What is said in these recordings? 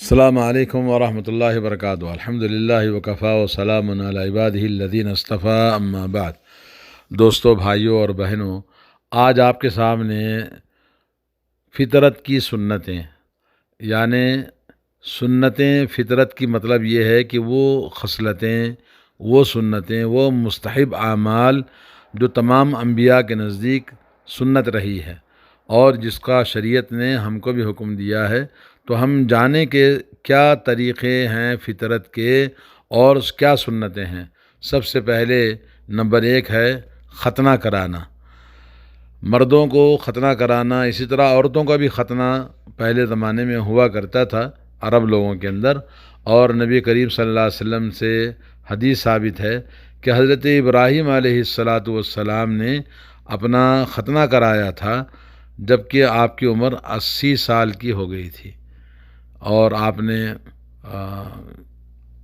السلام علیکم ورحمۃ اللہ وبرکاتہ۔ الحمدللہ وکفا وسلام علی عبادہ الذین اصطفیٰ، اما بعد۔ دوستو، بھائیوں اور بہنوں، آج آپ کے سامنے فطرت کی سنتیں، یعنی سنتیں فطرت کی مطلب یہ ہے کہ وہ خصلتیں، وہ سنتیں، وہ مستحب اعمال جو تمام انبیاء کے نزدیک سنت رہی ہے اور جس کا شریعت نے ہم کو بھی حکم دیا ہے، تو ہم جانیں کہ کیا طریقے ہیں فطرت کے اور کیا سنتیں ہیں۔ سب سے پہلے نمبر 1 ہے ختنہ کرانا، مردوں کو ختنہ کرانا۔ اسی طرح عورتوں کا بھی ختنہ پہلے زمانے میں ہوا کرتا تھا عرب لوگوں کے اندر، اور نبی کریم صلی اللہ علیہ وسلم سے حدیث ثابت ہے کہ حضرت ابراہیم علیہ السلام نے اپنا ختنہ کرایا تھا جبکہ آپ کی عمر 80 سال کی ہو گئی تھی، اور آپ نے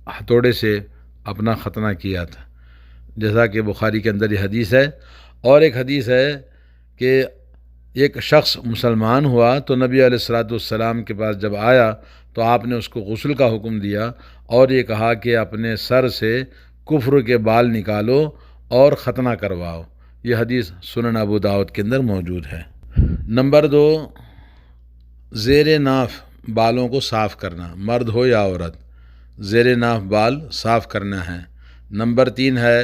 ہتھوڑے سے اپنا ختنہ کیا تھا، جیسا کہ بخاری کے اندر یہ حدیث ہے۔ اور ایک حدیث ہے کہ ایک شخص مسلمان ہوا تو نبی علیہ السلام کے پاس جب آیا تو آپ نے اس کو غسل کا حکم دیا اور یہ کہا کہ اپنے سر سے کفر کے بال نکالو اور ختنہ کرواؤ۔ یہ حدیث سنن ابو داؤد کے اندر موجود ہے۔ نمبر 2، زیر ناف بالوں کو صاف کرنا، مرد ہو یا عورت، زیر ناف بال صاف کرنا ہے۔ نمبر 3 ہے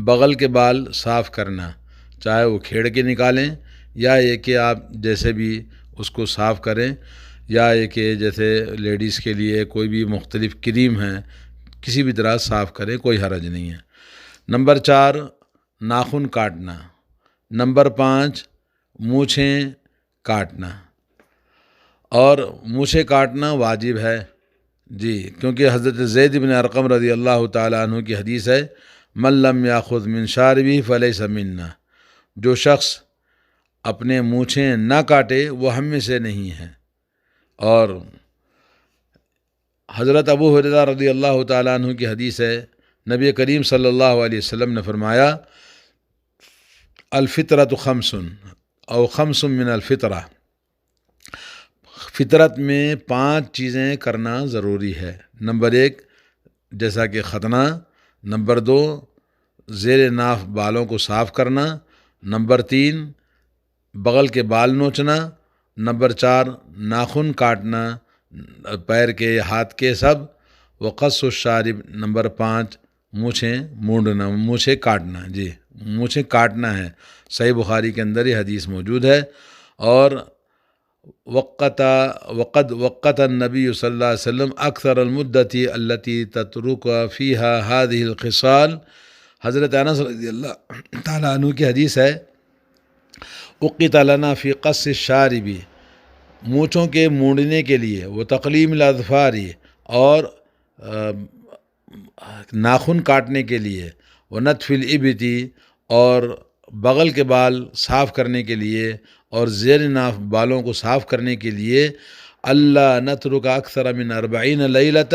بغل کے بال صاف کرنا، چاہے وہ کھیڑ کے نکالیں یا یہ کہ آپ جیسے بھی اس کو صاف کریں، یا یہ کہ جیسے لیڈیز کے لیے کوئی بھی مختلف کریم ہے، کسی بھی طرح صاف کریں، کوئی حرج نہیں ہے۔ نمبر 4 ناخن کاٹنا۔ نمبر 5 مونچھیں کاٹنا، اور مونچھیں کاٹنا واجب ہے جی، کیونکہ حضرت زید بن ارقم رضی اللہ تعالیٰ عنہ کی حدیث ہے، من لم یاخذ من شاربہ فلیس منا، جو شخص اپنے مونچھیں نہ کاٹے وہ ہم میں سے نہیں ہے۔ اور حضرت ابو ہریرہ رضی اللہ تعالیٰ عنہ کی حدیث ہے، نبی کریم صلی اللہ علیہ وسلم نے فرمایا، الفطرۃ خمس او خمس من الفطرہ، فطرت میں 5 چیزیں کرنا ضروری ہے۔ نمبر 1 جیسا کہ ختنہ، نمبر 2 زیر ناف بالوں کو صاف کرنا، نمبر 3 بغل کے بال نوچنا، نمبر 4 ناخن کاٹنا، پیر کے ہاتھ کے سب، وقص الشارب، نمبر 5 مونچھیں مونڈنا، مونچھیں کاٹنا جی، مونچھیں کاٹنا ہے۔ صحیح بخاری کے اندر یہ حدیث موجود ہے۔ اور وقت النبی صلی اللہ علیہ وسلم اکثر المدت التي تترک فیہا هذه الخصال، حضرت انس رضی اللہ تعالیٰ عنہ کی حدیث ہے، وقت لنا فی قص الشارب، مونچھوں کے مونڈنے کے لیے، وہ تقلیم الاظفار، اور ناخن کاٹنے کے لیے، وہ نتف الابط، اور بغل کے بال صاف کرنے کے لیے، اور زیر ناف بالوں کو صاف کرنے کے لیے، اللہ نترک اکثر من 40 لیلۃ،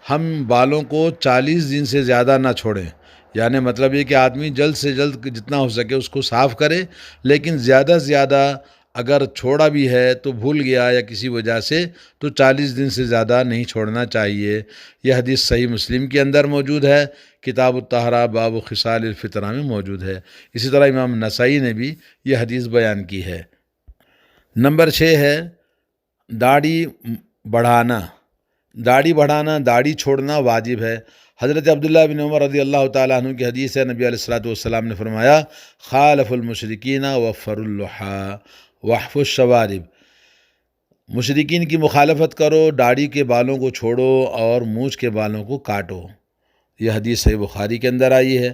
ہم بالوں کو 40 دن سے زیادہ نہ چھوڑیں۔ یعنی مطلب یہ کہ آدمی جلد سے جلد جتنا ہو سکے اس کو صاف کرے، لیکن زیادہ سے زیادہ اگر چھوڑا بھی ہے تو بھول گیا یا کسی وجہ سے، تو 40 دن سے زیادہ نہیں چھوڑنا چاہیے۔ یہ حدیث صحیح مسلم کے اندر موجود ہے، کتاب الطہارہ باب خصال الفطرہ میں موجود ہے۔ اسی طرح امام نسائی نے بھی یہ حدیث بیان کی ہے۔ نمبر 6 ہے داڑھی بڑھانا۔ داڑھی بڑھانا، داڑھی چھوڑنا واجب ہے۔ حضرت عبداللہ بن عمر رضی اللہ تعالیٰ عنہ کی حدیث ہے، نبی علیہ السلام نے فرمایا، خالف المشرکین وفر اللحیٰ واحفظ الشوارب، مشرکین کی مخالفت کرو، داڑھی کے بالوں کو چھوڑو اور مونچھ کے بالوں کو کاٹو۔ یہ حدیث صحیح بخاری کے اندر آئی ہے۔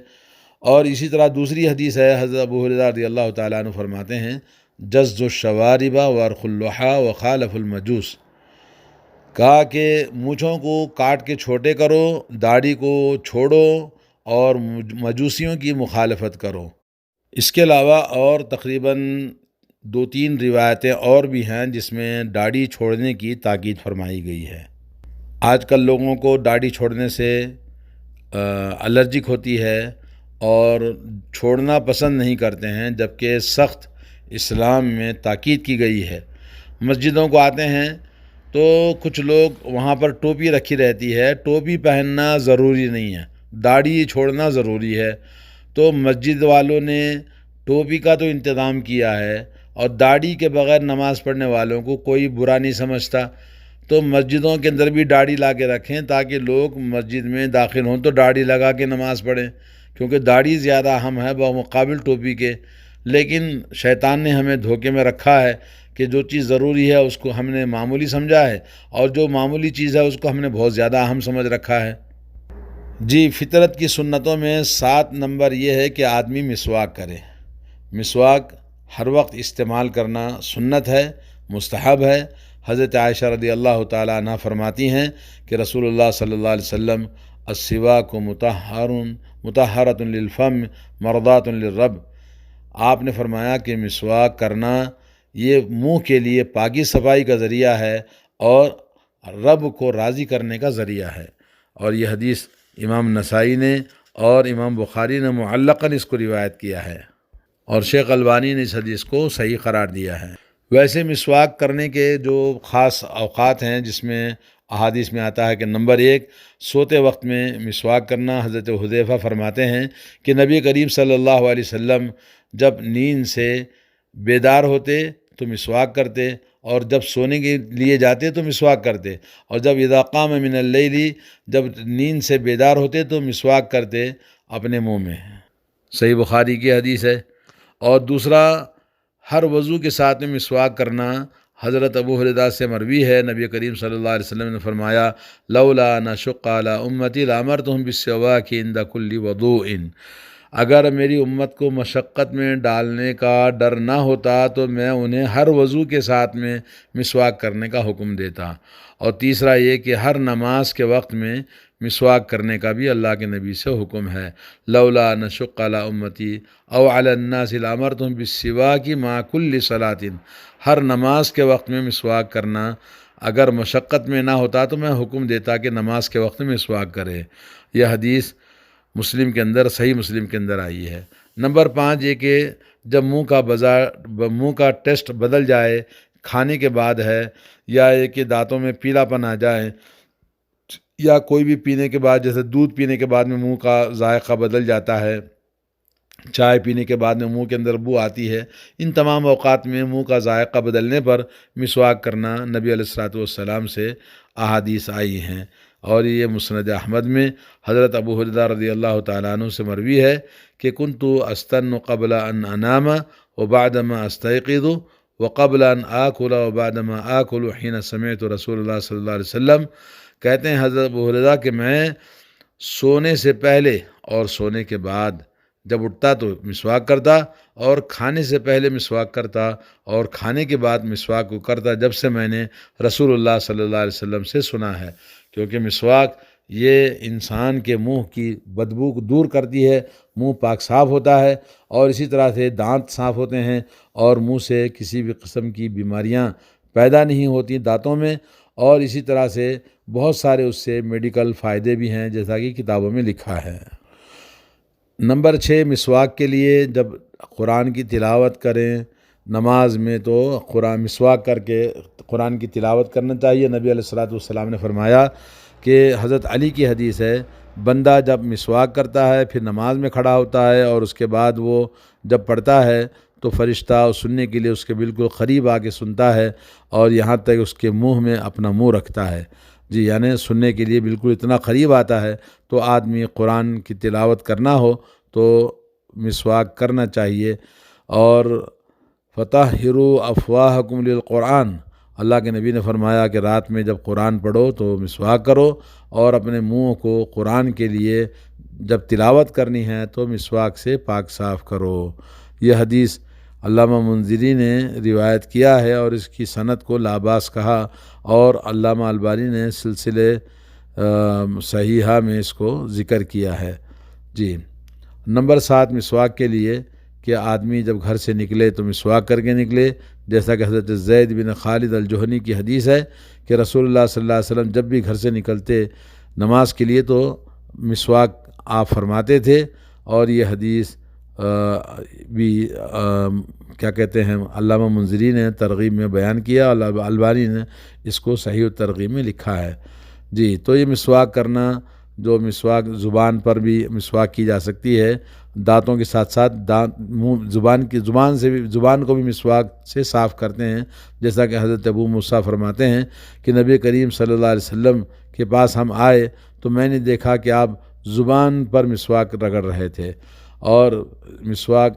اور اسی طرح دوسری حدیث ہے، حضرت ابو ہریرہ رضی اللہ تعالیٰ عنہ فرماتے ہیں، جز الشوارب وارخ اللحیٰ وخالف المجوس، کہا کہ مونچھوں کو کاٹ کے چھوٹے کرو، داڑھی کو چھوڑو اور مجوسیوں کی مخالفت کرو۔ اس کے علاوہ اور تقریباً 2-3 روایتیں اور بھی ہیں جس میں داڑھی چھوڑنے کی تاکید فرمائی گئی ہے۔ آج کل لوگوں کو داڑھی چھوڑنے سے الرجک ہوتی ہے اور چھوڑنا پسند نہیں کرتے ہیں، جبکہ سخت اسلام میں تاکید کی گئی ہے۔ مسجدوں کو آتے ہیں تو کچھ لوگ وہاں پر ٹوپی رکھی رہتی ہے، ٹوپی پہننا ضروری نہیں ہے، داڑھی چھوڑنا ضروری ہے۔ تو مسجد والوں نے ٹوپی کا تو انتظام کیا ہے، اور داڑھی کے بغیر نماز پڑھنے والوں کو کوئی برا نہیں سمجھتا۔ تو مسجدوں کے اندر بھی داڑھی لا کے رکھیں تاکہ لوگ مسجد میں داخل ہوں تو داڑھی لگا کے نماز پڑھیں، کیونکہ داڑھی زیادہ اہم ہے بمقابل ٹوپی کے۔ لیکن شیطان نے ہمیں دھوکے میں رکھا ہے کہ جو چیز ضروری ہے اس کو ہم نے معمولی سمجھا ہے، اور جو معمولی چیز ہے اس کو ہم نے بہت زیادہ اہم سمجھ رکھا ہے۔ جی، فطرت کی سنتوں میں 7 نمبر یہ ہے کہ آدمی مسواک کرے۔ مسواک ہر وقت استعمال کرنا سنت ہے، مستحب ہے۔ حضرت عائشہ رضی اللہ تعالیٰ عنہ فرماتی ہیں کہ رسول اللہ صلی اللہ علیہ وسلم السواک مطہرۃ للفم مرضات للرب، آپ نے فرمایا کہ مسواک کرنا یہ منہ کے لیے پاکی صفائی کا ذریعہ ہے اور رب کو راضی کرنے کا ذریعہ ہے۔ اور یہ حدیث امام نسائی نے اور امام بخاری نے معلقاً اس کو روایت کیا ہے، اور شیخ البانی نے اس حدیث کو صحیح قرار دیا ہے۔ ویسے مسواک کرنے کے جو خاص اوقات ہیں جس میں احادیث میں آتا ہے کہ نمبر 1 سوتے وقت میں مسواک کرنا۔ حضرت حذیفہ فرماتے ہیں کہ نبی کریم صلی اللہ علیہ وسلم جب نیند سے بیدار ہوتے تو مسواک کرتے، اور جب سونے کے لیے جاتے تو مسواک کرتے، اور جب اذا قام من اللیل جب نیند سے بیدار ہوتے تو مسواک کرتے اپنے منہ میں۔ صحیح بخاری کی حدیث ہے۔ اور دوسرا، ہر وضو کے ساتھ میں مسواک کرنا حضرت ابو ہریرہ سے مروی ہے، نبی کریم صلی اللہ علیہ وسلم نے فرمایا لولا ان اشق علی امتی لامرتہم بالسواک عند کل وضوء، اگر میری امت کو مشقت میں ڈالنے کا ڈر نہ ہوتا تو میں انہیں ہر وضو کے ساتھ میں مسواک کرنے کا حکم دیتا۔ اور تیسرا یہ کہ ہر نماز کے وقت میں مسواک کرنے کا بھی اللہ کے نبی سے حکم ہے، لولا ان اشق علی امتی او علی الناس لامرتہم بالسواک مع کل صلاۃ، ہر نماز کے وقت میں مسواک کرنا اگر مشقت میں نہ ہوتا تو میں حکم دیتا کہ نماز کے وقت میں مسواک کرے۔ یہ حدیث مسلم کے اندر، صحیح مسلم کے اندر آئی ہے۔ نمبر 5 یہ کہ جب منہ کا ٹیسٹ بدل جائے کھانے کے بعد ہے، یا یہ کہ دانتوں میں پیلا پن آ جائے، یا کوئی بھی پینے کے بعد، جیسے دودھ پینے کے بعد میں منہ کا ذائقہ بدل جاتا ہے، چائے پینے کے بعد میں منہ کے اندر بو آتی ہے، ان تمام اوقات میں منہ کا ذائقہ بدلنے پر مسواک کرنا نبی علیہ الصلوۃ والسلام سے احادیث آئی ہیں۔ اور یہ مسند احمد میں حضرت ابو ہریرہ رضی اللہ تعالیٰ عنہ سے مروی ہے کہ کنت استن قبل ان انام وبعد ما استيقظ وقبل ان آکل وبعد ما آکل حين سمعت رسول اللہ صلی اللہ علیہ وسلم، کہتے ہیں حضرت ابو ہریرہ کہ میں سونے سے پہلے اور سونے کے بعد جب اٹھتا تو مسواک کرتا، اور کھانے سے پہلے مسواک کرتا، اور کھانے کے بعد مسواک کو کرتا، جب سے میں نے رسول اللہ صلی اللہ علیہ وسلم سے سنا ہے۔ کیونکہ مسواک یہ انسان کے منہ کی بدبو کو دور کرتی ہے، منہ پاک صاف ہوتا ہے، اور اسی طرح سے دانت صاف ہوتے ہیں، اور منہ سے کسی بھی قسم کی بیماریاں پیدا نہیں ہوتی دانتوں میں، اور اسی طرح سے بہت سارے اس سے میڈیکل فائدے بھی ہیں جیسا کہ کتابوں میں لکھا ہے۔ نمبر 6 مسواک کے لیے جب قرآن کی تلاوت کریں نماز میں تو مسواک کر کے قرآن کی تلاوت کرنا چاہیے۔ نبی علیہ الصلوۃ والسلام نے فرمایا کہ حضرت علی کی حدیث ہے، بندہ جب مسواک کرتا ہے پھر نماز میں کھڑا ہوتا ہے، اور اس کے بعد وہ جب پڑھتا ہے تو فرشتہ سننے کے لیے اس کے بالکل قریب آ کے سنتا ہے، اور یہاں تک اس کے منہ میں اپنا منہ رکھتا ہے۔ جی، یعنی سننے کے لیے بالکل اتنا قریب آتا ہے۔ تو آدمی قرآن کی تلاوت کرنا ہو تو مسواک کرنا چاہیے۔ اور فطہروا افواہکم للقرآن، اللہ کے نبی نے فرمایا کہ رات میں جب قرآن پڑھو تو مسواک کرو، اور اپنے منہ کو قرآن کے لیے جب تلاوت کرنی ہے تو مسواک سے پاک صاف کرو۔ یہ حدیث علامہ منذری نے روایت کیا ہے، اور اس کی سند کو لا باس کہا، اور علامہ البانی نے سلسلے صحیحہ میں اس کو ذکر کیا ہے۔ جی، نمبر 7 مسواک کے لیے کہ آدمی جب گھر سے نکلے تو مسواک کر کے نکلے، جیسا کہ حضرت زید بن خالد الجہنی کی حدیث ہے کہ رسول اللہ صلی اللہ علیہ وسلم جب بھی گھر سے نکلتے نماز کے لیے تو مسواک آپ فرماتے تھے، اور یہ حدیث بھی کیا کہتے ہیں علامہ منذری نے ترغیب میں بیان کیا، اور البانی نے اس کو صحیح الترغیب میں لکھا ہے۔ جی، تو یہ مسواک کرنا، جو مسواک زبان پر بھی مسواک کی جا سکتی ہے، دانتوں کے ساتھ ساتھ منہ زبان کو بھی مسواک سے صاف کرتے ہیں، جیسا کہ حضرت ابو موسیٰ فرماتے ہیں کہ نبی کریم صلی اللہ علیہ وسلم کے پاس ہم آئے تو میں نے دیکھا کہ آپ زبان پر مسواک رگڑ رہے تھے، اور مسواک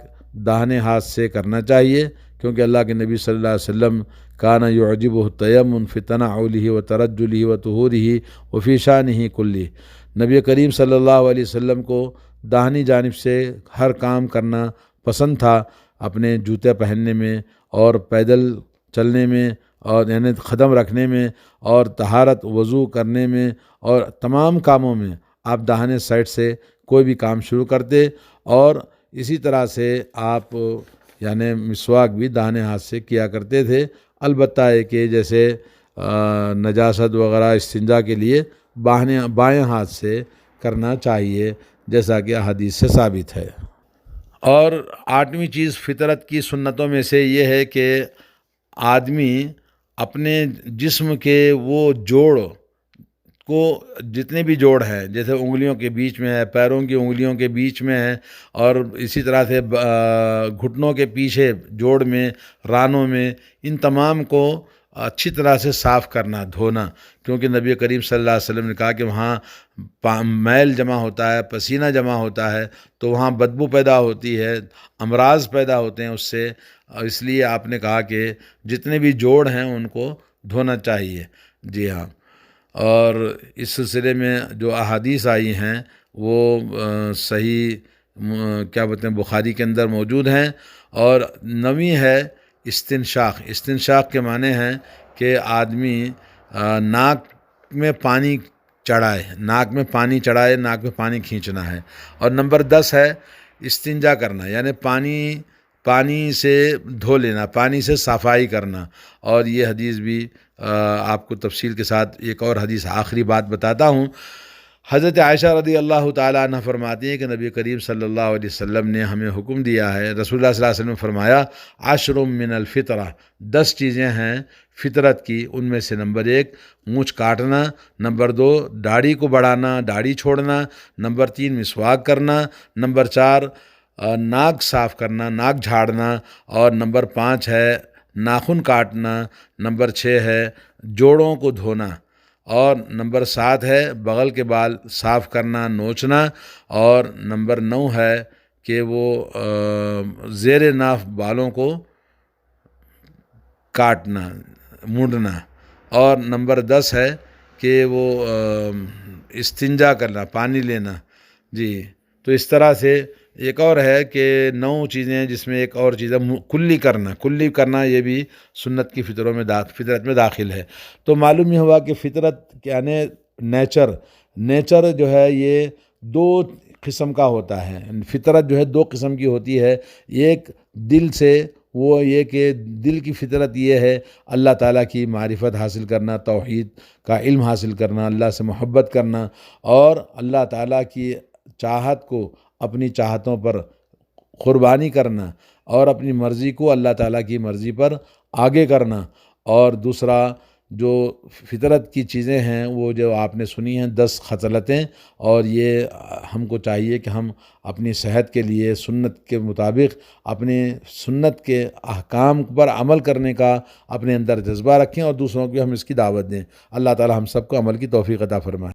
داہنے ہاتھ سے کرنا چاہیے، کیونکہ اللہ کے نبی صلی اللہ علیہ وسلم کان یعجبہ التیمم فی تنعلہ و ترجلہ و طہورہ و فی شانہ کلہ۔ نبی کریم صلی اللہ علیہ وسلم کو داہنی جانب سے ہر کام کرنا پسند تھا، اپنے جوتے پہننے میں اور پیدل چلنے میں، اور یعنی قدم رکھنے میں، اور طہارت وضو کرنے میں، اور تمام کاموں میں آپ داہنے سائڈ سے کوئی بھی کام شروع کرتے، اور اسی طرح سے آپ یعنی مسواک بھی داہنے ہاتھ سے کیا کرتے تھے۔ البتہ ہے کہ جیسے نجاست وغیرہ استنجا کے لیے بائیں ہاتھ سے کرنا چاہیے، جیسا کہ حدیث سے ثابت ہے۔ اور 8ویں چیز فطرت کی سنتوں میں سے یہ ہے کہ آدمی اپنے جسم کے وہ جوڑ کو، جتنے بھی جوڑ ہیں، جیسے انگلیوں کے بیچ میں ہے، پیروں کی انگلیوں کے بیچ میں ہے، اور اسی طرح سے گھٹنوں کے پیچھے جوڑ میں، رانوں میں، ان تمام کو اچھی طرح سے صاف کرنا، دھونا، کیونکہ نبی کریم صلی اللہ علیہ وسلم نے کہا کہ وہاں میل جمع ہوتا ہے، پسینہ جمع ہوتا ہے، تو وہاں بدبو پیدا ہوتی ہے، امراض پیدا ہوتے ہیں اس سے، اس لیے آپ نے کہا کہ جتنے بھی جوڑ ہیں ان کو دھونا چاہیے۔ جی ہاں، اور اس سلسلے میں جو احادیث آئی ہیں وہ صحیح کیا بولتے ہیں بخاری کے اندر موجود ہیں۔ اور 9ویں ہے استنشاق۔ استنشاق کے معنی ہیں کہ آدمی ناک میں پانی چڑھائے، ناک میں پانی کھینچنا ہے۔ اور نمبر 10 ہے استنجا کرنا، یعنی پانی سے دھو لینا، پانی سے صفائی کرنا۔ اور یہ حدیث بھی آپ کو تفصیل کے ساتھ ایک اور حدیث آخری بات بتاتا ہوں۔ حضرت عائشہ رضی اللہ تعالیٰ عنہ فرماتی ہیں کہ نبی کریم صلی اللہ علیہ وسلم نے ہمیں حکم دیا ہے، رسول اللہ صلی اللہ علیہ وسلم نے فرمایا 10 من الفطرہ، 10 چیزیں ہیں فطرت کی، ان میں سے نمبر 1 مونچھ کاٹنا، نمبر 2 داڑھی کو بڑھانا، داڑھی چھوڑنا، نمبر 3 مسواک کرنا، نمبر 4 ناک صاف کرنا، ناک جھاڑنا، اور نمبر 5 ہے ناخن کاٹنا، نمبر 6 ہے جوڑوں کو دھونا، اور نمبر 7 ہے بغل کے بال صاف کرنا، نوچنا، اور نمبر 9 ہے کہ وہ زیر ناف بالوں کو کاٹنا، مونڈنا، اور نمبر 10 ہے کہ وہ استنجا کرنا، پانی لینا۔ جی، تو اس طرح سے ایک اور ہے کہ 9 چیزیں ہیں، جس میں ایک اور چیز ہے کلی کرنا، یہ بھی سنت کی فطرت میں داخل ہے۔ تو معلوم یہ ہوا کہ فطرت یعنی نیچر جو ہے یہ 2 قسم کا ہوتا ہے۔ فطرت جو ہے 2 قسم کی ہوتی ہے، ایک دل سے، وہ یہ کہ دل کی فطرت یہ ہے اللہ تعالیٰ کی معرفت حاصل کرنا، توحید کا علم حاصل کرنا، اللہ سے محبت کرنا، اور اللہ تعالیٰ کی چاہت کو اپنی چاہتوں پر قربانی کرنا، اور اپنی مرضی کو اللہ تعالیٰ کی مرضی پر آگے کرنا۔ اور دوسرا جو فطرت کی چیزیں ہیں وہ جو آپ نے سنی ہیں 10 خصلتیں، اور یہ ہم کو چاہیے کہ ہم اپنی صحت کے لیے سنت کے مطابق اپنے سنت کے احکام پر عمل کرنے کا اپنے اندر جذبہ رکھیں، اور دوسروں کو ہم اس کی دعوت دیں۔ اللہ تعالیٰ ہم سب کو عمل کی توفیق عطا فرمائے۔